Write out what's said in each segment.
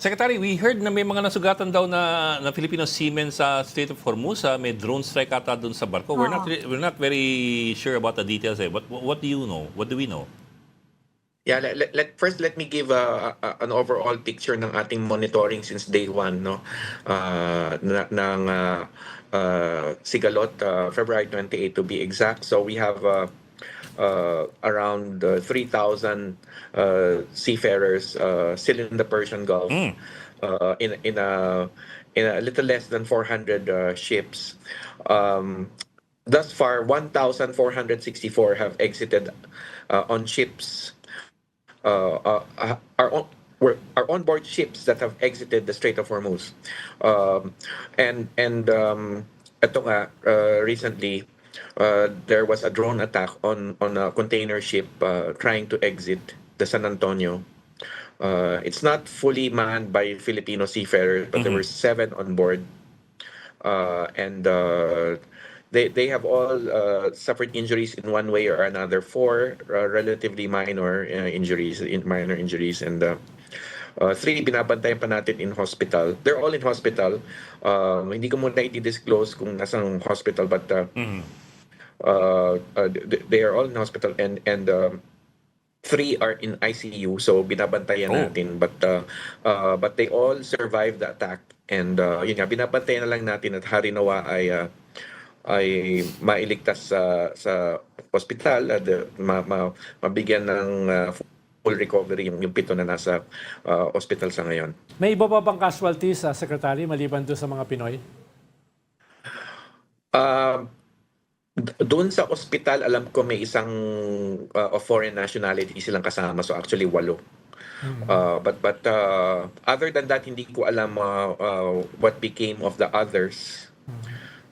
Secretary, we heard na may mga nasugatan daw na Filipino seamen sa Strait of Hormuz. May drone strike ata doon sa barko. We're not very sure about the details. But what do you know? What do we know? Yeah, first let me give an overall picture ng ating monitoring since day one, no? Ng Sigalot, February 28 to be exact. So we have around 3,000 seafarers still in the Persian Gulf, in a little less than 400 ships. Thus far, 1,464 have exited on ships. Are onboard ships that have exited the Strait of Hormuz, ito nga, recently there was a drone attack on a container ship trying to exit the San Antonio. It's not fully manned by Filipino seafarers, but there were 7 on board, and they have all suffered injuries in one way or another. 4 relatively minor injuries, and 3 binabantayan pa natin in hospital. They're all in hospital. Hindi ko muna i-disclose kung nasang hospital, but they are all in hospital, and 3 are in ICU, so binabantayan natin, but they all survived the attack, and yun nga, binabantayan na lang natin at harinawa ay mailigtas sa hospital at mabigyan ng full recovery yung 7 na nasa hospital sa ngayon. May iba pa bang casualties, Secretary, maliban doon sa mga Pinoy? Doon sa hospital, alam ko may isang of foreign nationality silang kasama, so actually 8. But other than that, hindi ko alam what became of the others.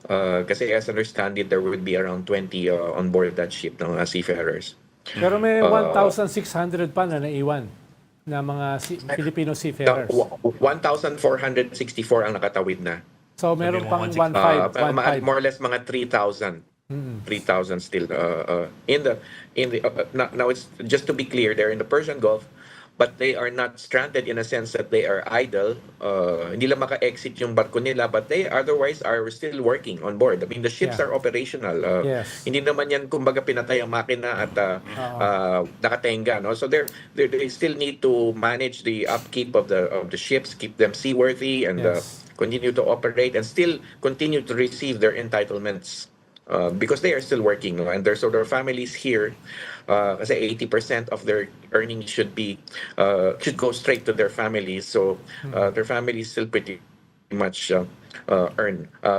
Kasi as I understand it, there would be around 20 on board that ship ng seafarers. Pero may 1,600 pa na naiwan na mga Filipino seafarers. 1,464 ang nakatawid na. So meron pang 1,500. More or less mga 3,000. 3,000 still now it's just to be clear, they're in the Persian Gulf, but they are not stranded in a sense that they are idle. Hindi lang maka-exit yung barko nila, but they otherwise are still working on board. I mean, the ships are operational. Hindi naman yan kumbaga pinatay ang makina at nakatenga, no? So they still need to manage the upkeep of the ships, keep them seaworthy, and continue to operate and still continue to receive their entitlements. Because they are still working, no? And their families here, kasi 80% of their earnings should go straight to their families. So their families still pretty much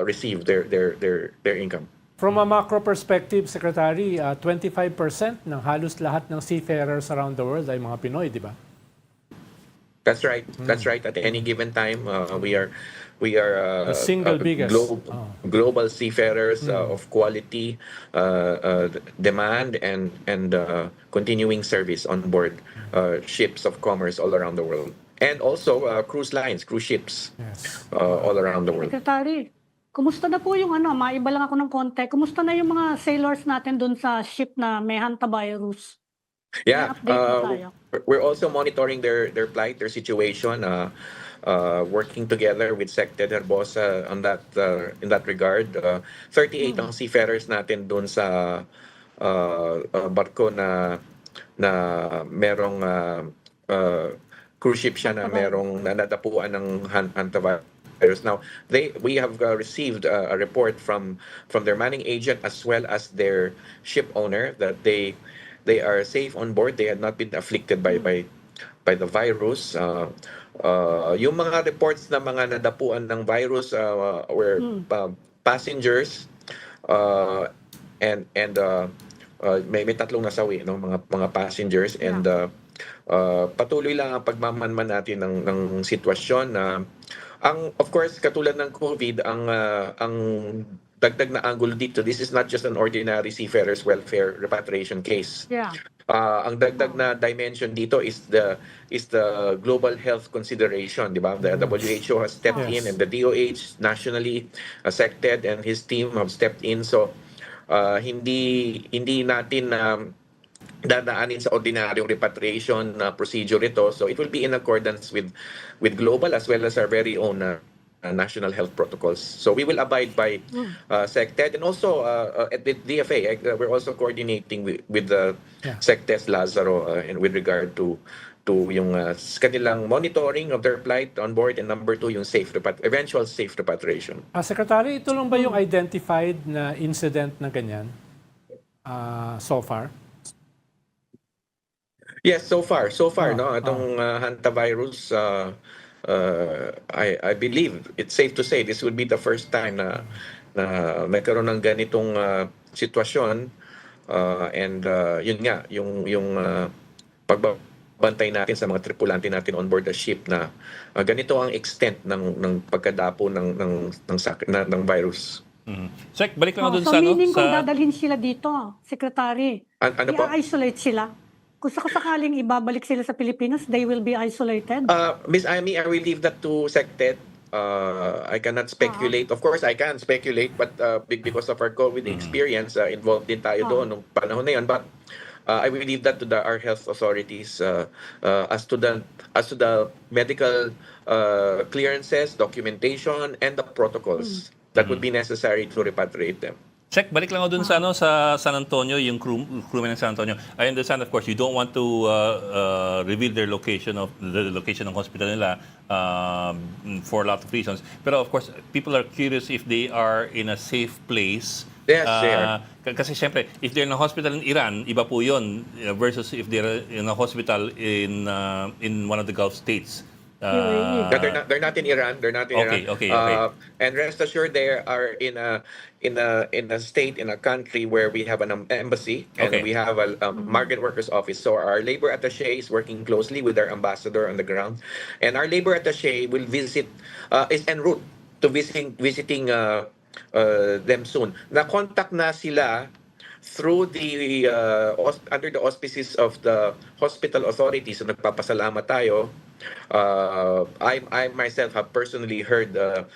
receive their income. From a macro perspective, Secretary, 25% ng halos lahat ng seafarers around the world ay mga Pinoy, di ba? That's right. That's right. At any given time, we are the single biggest global seafarers of quality, demand, and continuing service on board ships of commerce all around the world, and also cruise lines, cruise ships all around the world. Secretary, kumusta na po yung maiba lang ako ng konti, kumusta na yung mga sailors natin dun sa ship na may hantavirus? Yeah, we're also monitoring their plight, their situation, working together with SecTed Herbosa on that in that regard. 38 ang seafarers natin doon sa barko na merong cruise ship siya na merong nadapuan ng hantavirus. Now, we have received a report from their manning agent as well as their ship owner that they are safe on board. They had not been afflicted by the virus. Yung mga reports na mga nadapuan ng virus were passengers, and may 3 nasawi, no, mga passengers, and patuloy lang ang pagmamanman natin ng sitwasyon na of course, katulad ng COVID, ang dagdag na angulo dito, this is not just an ordinary seafarers welfare repatriation case. Ang dagdag na dimension dito is the global health consideration, di ba? The WHO has stepped in, and the DOH nationally, SecTed and his team have stepped in. So hindi natin dadaanin sa ordinaryong repatriation procedure ito. So it will be in accordance with global as well as our very own national health protocols. So we will abide by SecTed, and also at the DFA, we're also coordinating with the SecTed Lazaro and with regard to yung kanilang monitoring of their plight on board, and number 2 yung eventual safe repatriation. Secretary, ito lang ba yung identified na incident na ganyan so far? Yes, so far no, itong hantavirus, I believe it's safe to say this would be the first time na nagkaroon ng ganitong sitwasyon, and yun nga yung pagbabantay natin sa mga tripulante natin on board the ship na ganito ang extent ng pagkadapo ng virus. Sec, balik lang So dun sa meaning kung sa dadalhin sila dito, Secretary, Ano po? i-isolate sila. Kung sakaling ibabalik sila sa Pilipinas, they will be isolated. Miss Amy, I will leave that to SecTed. I cannot speculate. Of course, I can speculate, but because of our COVID experience, involved din tayo doon nung panahon na yun. But I will leave that to our health authorities as to the medical clearances, documentation, and the protocols that would be necessary to repatriate them. Check, balik lang ako dun sa sa San Antonio, yung crewmen ng San Antonio. I understand, of course, you don't want to reveal the location ng hospital nila for a lot of reasons. Pero of course, people are curious if they are in a safe place. Yes, they are. Kasi syempre, if they're in a hospital in Iran, iba po yun versus if they're in a hospital in one of the Gulf states. They're not in Iran. They're not in Iran. Okay. And rest assured, they are in a state, in a country where we have an embassy and we have a migrant workers office. So our labor attaché is working closely with our ambassador on the ground, and our labor attaché will visit is en route to visiting them soon. Na-contact na sila through the under the auspices of the hospital authorities. So nagpapasalamat tayo. I myself have personally heard the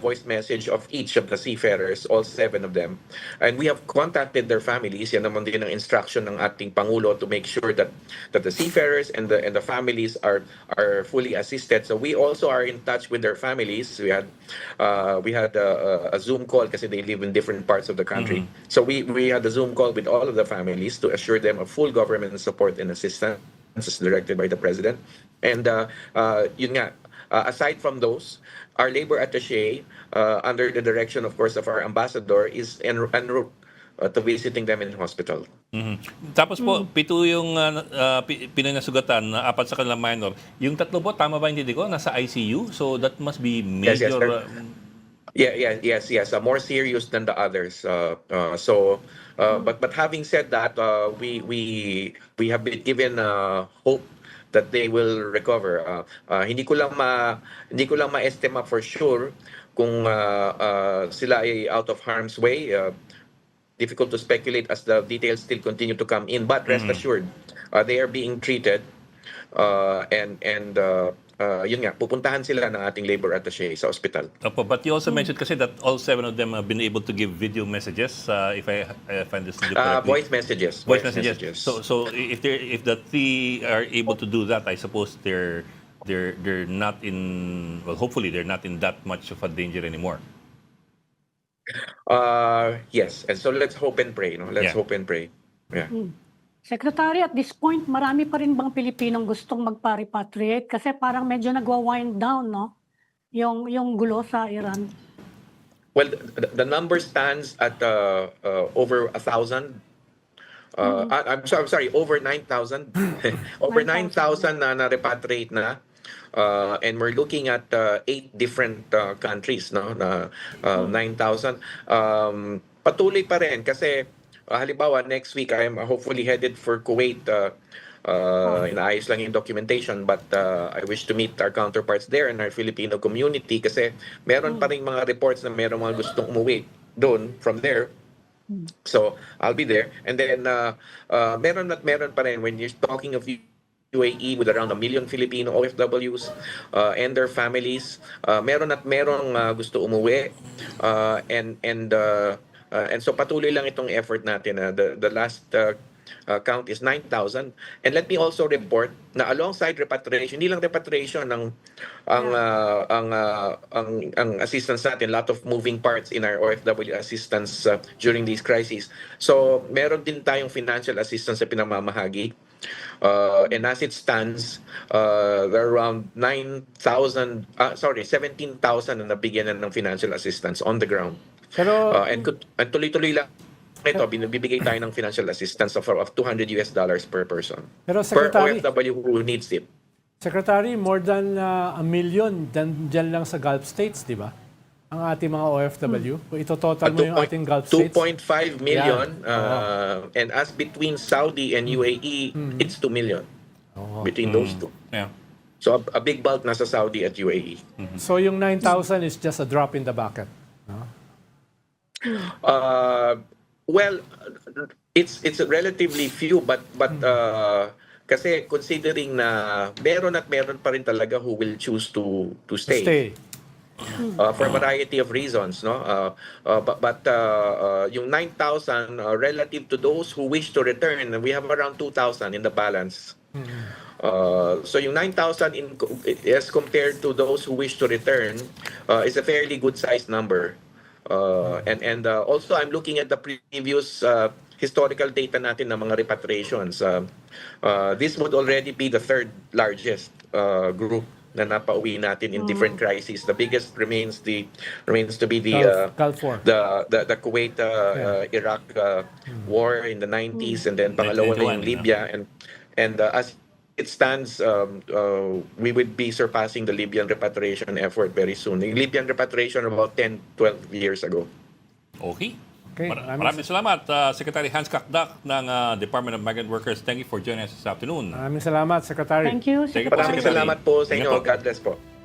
voice message of each of the seafarers, all 7 of them, and we have contacted their families. Yan naman din ang instruction ng ating Pangulo to make sure that the seafarers and the families are fully assisted. So we also are in touch with their families. We had a Zoom call kasi they live in different parts of the country. So we had a Zoom call with all of the families to assure them of full government support and assistance as directed by the President. And yun nga, aside from those, our labor attaché, under the direction, of course, of our ambassador, is en route to visiting them in hospital. Tapos po, 7 yung Pinoy na sugatan, 4 sa kanilang minor. Yung 3 po, tama ba hindi ko, nasa ICU? So that must be major... Yes. More serious than the others. But having said that, we have been given hope that they will recover. Hindi ko lang ma-estimate for sure kung sila ay out of harm's way. Difficult to speculate as the details still continue to come in. But rest assured, they are being treated, yun nga, pupuntahan sila ng ating labor attaché sa ospital. But you also mentioned kasi that all 7 of them have been able to give video messages, if I understood you correctly. Voice messages. So if the 3 are able to do that, I suppose they're not in, well, hopefully they're not in that much of a danger anymore. Yes, and so let's hope and pray. Let's hope and pray. Yeah. Secretary, at this point, marami pa rin bang Pilipinong gustong magpa-repatriate? Kasi parang medyo nagwa-wind down, no? Yung gulo sa Iran. Well, the number stands at over 1,000. I'm sorry, over 9,000. Over 9,000 na repatriate na. And we're looking at 8 different countries, no? 9,000. Patuloy pa rin kasi halimbawa, next week, I am hopefully headed for Kuwait. Inaayos lang yung documentation, but I wish to meet our counterparts there in our Filipino community kasi meron pa rin mga reports na meron mga gustong umuwi doon from there. So, I'll be there. And then, meron pa rin when you're talking of UAE with around 1 million Filipino OFWs and their families, meron gusto umuwi. And so patuloy lang itong effort natin. The last count is 9,000. And let me also report na alongside repatriation, hindi lang repatriation ang assistance natin, lot of moving parts in our OFW assistance during these crises. So meron din tayong financial assistance sa pinamamahagi. And as it stands, there are around 17,000 na nabigyan ng financial assistance on the ground. Pero And tuloy-tuloy lang ito, binibigay tayo ng financial assistance of $200 per person. Pero Per Secretary, OFW who needs it. Secretary, more than a million dyan lang sa Gulf States, di ba? Ang ating mga OFW. Kung ito-total mo yung ating Gulf States. 2.5 million. Yeah. And as between Saudi and UAE, it's 2 million. Between those two. Yeah. So a big bulk nasa Saudi at UAE. So yung 9,000 is just a drop in the bucket. No? Well, it's relatively few, but kasi considering na meron pa rin talaga who will choose to stay. For a variety of reasons, no. But yung 9,000 relative to those who wish to return, we have around 2,000 in the balance. So yung 9,000 as compared to those who wish to return is a fairly good sized number. And also I'm looking at the previous historical data natin ng mga repatriations. This would already be the third largest group na napauwi natin in different crises. The biggest remains to be the Gulf War. the Kuwait Iraq war in the 90s, and then pangalawa na yung 1991, Libya, and as it stands, we would be surpassing the Libyan repatriation effort very soon. The Libyan repatriation about 10-12 years ago. Okay. Okay, Maraming salamat, Secretary Hans Kakdak ng Department of Migrant Workers. Thank you for joining us this afternoon. Maraming salamat, Secretary. Thank you, Thank you Secretary. po, Maraming Secretary. salamat po sa Ingat inyo. po. God bless po.